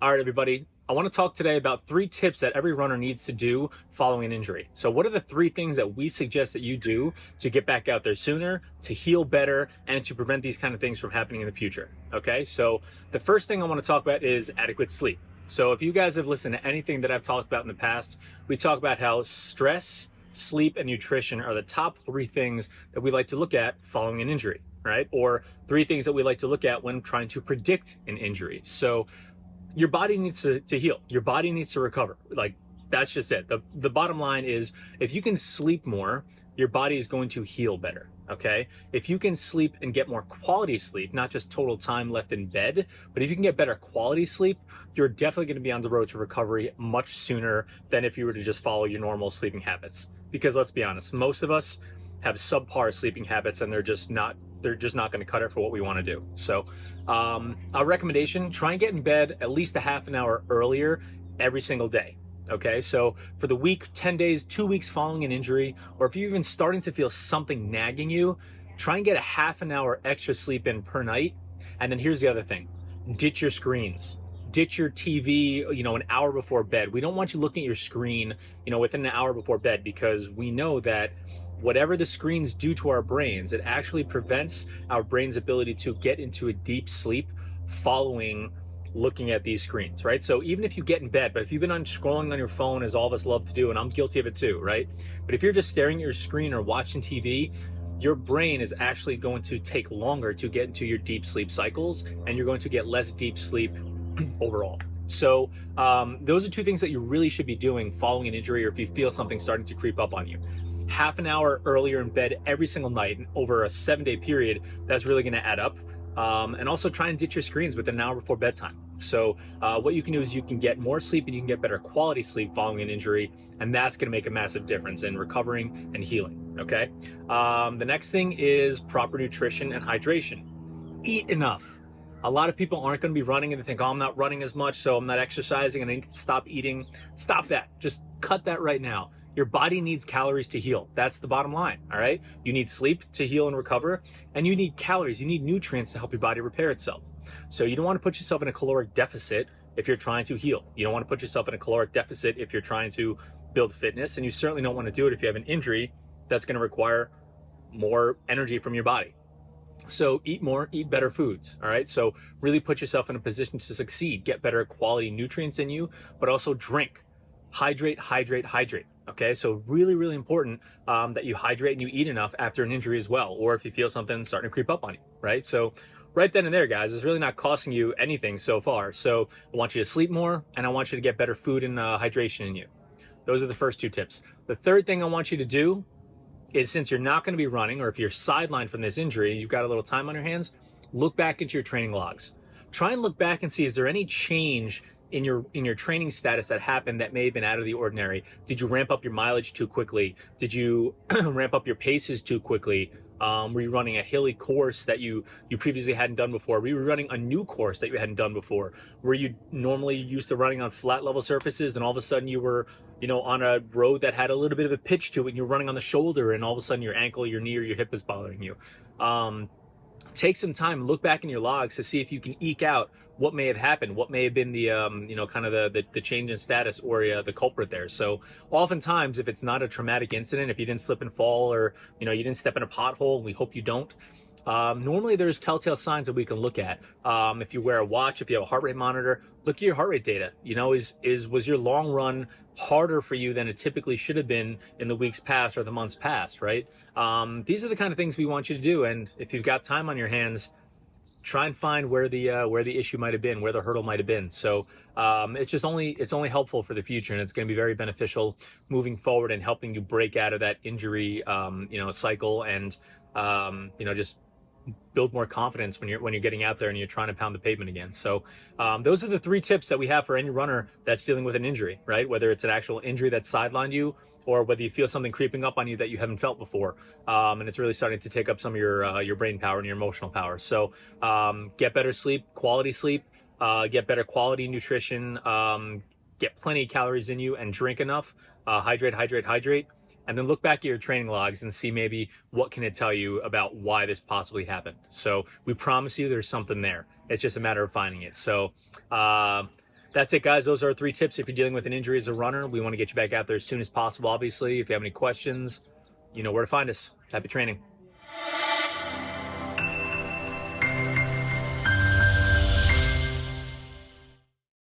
All right, everybody. I want to talk today about 3 tips that every runner needs to do following an injury. So, what are the 3 things that we suggest that you do to get back out there sooner, to heal better, and to prevent these kind of things from happening in the future? Okay, so the first thing I want to talk about is adequate sleep. So, if you guys have listened to anything that I've talked about in the past, we talk about how stress, sleep, and nutrition are the top 3 things that we like to look at following an injury, right? Or 3 things that we like to look at when trying to predict an injury. So, your body needs to heal. Your body needs to recover. Like, that's just it. The bottom line is, if you can sleep more, your body is going to heal better. Okay. If you can sleep and get more quality sleep, not just total time left in bed, but if you can get better quality sleep, you're definitely going to be on the road to recovery much sooner than if you were to just follow your normal sleeping habits. Because let's be honest, most of us have subpar sleeping habits, and they're just not going to cut it for what we want to do. So a recommendation: try and get in bed at least a half an hour earlier every single day. Okay, so for the week, 10 days, 2 weeks following an injury, or if you're even starting to feel something nagging you, try and get a half an hour extra sleep in per night. And then here's the other thing: ditch your screens. Ditch your TV, an hour before bed. We don't want you looking at your screen, within an hour before bed, because we know that whatever the screens do to our brains, it actually prevents our brain's ability to get into a deep sleep following looking at these screens, right? So even if you get in bed, but if you've been scrolling on your phone, as all of us love to do, and I'm guilty of it too, right? But if you're just staring at your screen or watching TV, your brain is actually going to take longer to get into your deep sleep cycles, and you're going to get less deep sleep overall. So those are 2 things that you really should be doing following an injury, or if you feel something starting to creep up on you. Half an hour earlier in bed every single night and over a 7-day period, that's really going to add up. And also try and ditch your screens within an hour before bedtime. So what you can do is you can get more sleep, and you can get better quality sleep following an injury, and that's going to make a massive difference in recovering and healing. Okay. The next thing is proper nutrition and hydration. Eat enough. A lot of people aren't going to be running, and they think, oh, I'm not running as much, so I'm not exercising, and I need to stop eating. Stop that. Just cut that right now. Your body needs calories to heal. That's the bottom line. All right. You need sleep to heal and recover, and you need calories. You need nutrients to help your body repair itself. So you don't want to put yourself in a caloric deficit if you're trying to heal. You don't want to put yourself in a caloric deficit if you're trying to build fitness, and you certainly don't want to do it if you have an injury that's going to require more energy from your body. So eat more, eat better foods. All right. So really put yourself in a position to succeed, get better quality nutrients in you, but also drink. Hydrate, hydrate, hydrate. Okay, so really, really important that you hydrate and you eat enough after an injury as well, or if you feel something starting to creep up on you, right? So right then and there, guys, it's really not costing you anything so far. So I want you to sleep more, and I want you to get better food and hydration in you. Those are the first 2 tips. The third thing I want you to do is, since you're not going to be running, or if you're sidelined from this injury, you've got a little time on your hands, look back into your training logs. Try and look back and see, is there any change in your training status that happened that may have been out of the ordinary? Did you ramp up your mileage too quickly? Did you ramp up your paces too quickly? Were you running a hilly course that you previously hadn't done before? Were you running a new course that you hadn't done before? Were you normally used to running on flat level surfaces, and all of a sudden you were, on a road that had a little bit of a pitch to it, and you're running on the shoulder, and all of a sudden your ankle, your knee, or your hip is bothering you? Take some time, look back in your logs to see if you can eke out what may have happened, what may have been the kind of the change in status, or the culprit there. So oftentimes, if it's not a traumatic incident, if you didn't slip and fall, or you didn't step in a pothole, and we hope you don't, normally there's telltale signs that we can look at. If you wear a watch, if you have a heart rate monitor, look at your heart rate data. Was your long run harder for you than it typically should have been in the weeks past or the months past, right? These are the kind of things we want you to do. And if you've got time on your hands, try and find where the issue might have been, where the hurdle might have been. So it's only helpful for the future, and it's going to be very beneficial moving forward and helping you break out of that injury cycle, and just build more confidence when you're getting out there and you're trying to pound the pavement again. So those are the 3 tips that we have for any runner that's dealing with an injury, right? Whether it's an actual injury that sidelined you, or whether you feel something creeping up on you that you haven't felt before, and it's really starting to take up some of your brain power and your emotional power. So get better sleep, quality sleep, get better quality nutrition, get plenty of calories in you, and drink enough. Hydrate, hydrate, hydrate. And then look back at your training logs and see maybe what can it tell you about why this possibly happened. So we promise you there's something there. It's just a matter of finding it. So That's it, guys. Those are our 3 tips. If you're dealing with an injury as a runner, we want to get you back out there as soon as possible. Obviously, if you have any questions, you know where to find us. Happy training.